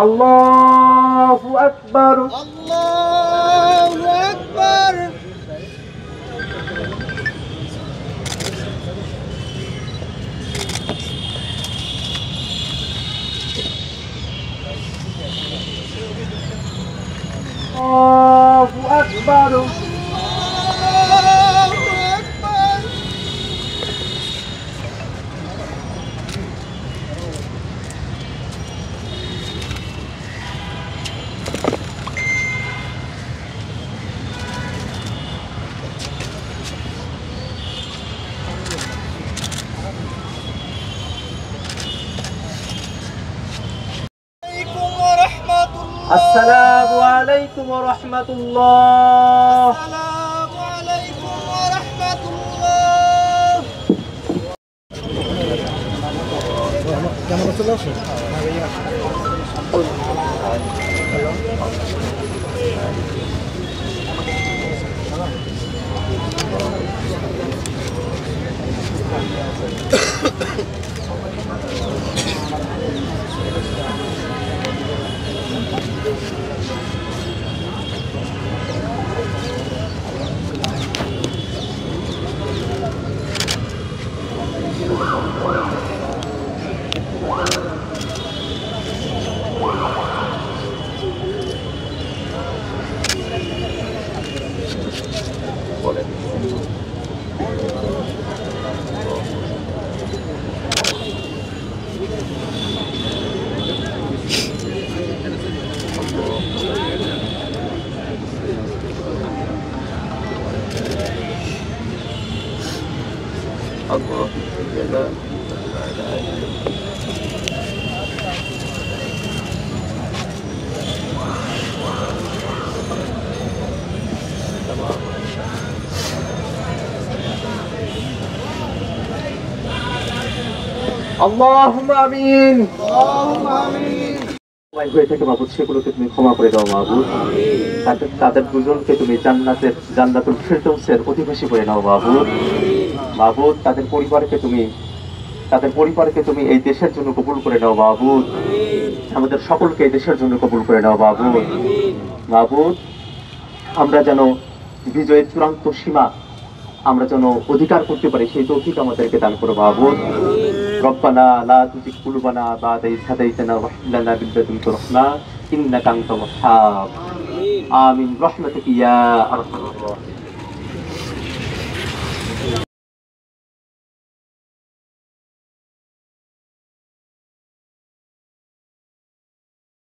আল্লাহু আকবার আল্লাহু আকবার। আল্লাহু আকবার আসসালামু আলাইকুম ওয়া রাহমাতুল্লাহ। আসসালামু আলাইকুম ওয়া রাহমাতুল্লাহ। কেমন চলে আসো? আল্লাহুম্মা আমিন। আল্লাহুম্মা আমিন। হয়ে থেকে মাবুদ সেগুলোকে তুমি ক্ষমা করে দাও মাবুদ। তাদের দুজনকে তুমি জান্নাতুল ফিরদৌসের অধিবাসী করে নাও মাবুদ। মাবুদ তাদের পরিবারকে তুমি এই দেশের জন্য কবুল করে নাও মাবুদ। আমাদের সকলকে এই দেশের জন্য কবুল করে নাও মাবুদ। মাবুদ আমরা যেন বিজয়ের চূড়ান্ত সীমা আমরা যেন অধিকার করতে পারি, সেই তৌফিক আমাদেরকে দান করো মাবুদ। রব্বানা লা তুজিগ কুলুবানা বা'দা ইয হাদাইতানা ওয়া হাব লানা মিন লাদুনকা রাহমা ইন্নাকা আনতাল ওয়াহ্হাব। আমিন রাহমাতিকা ইয়া আরহামার রাহিমিন।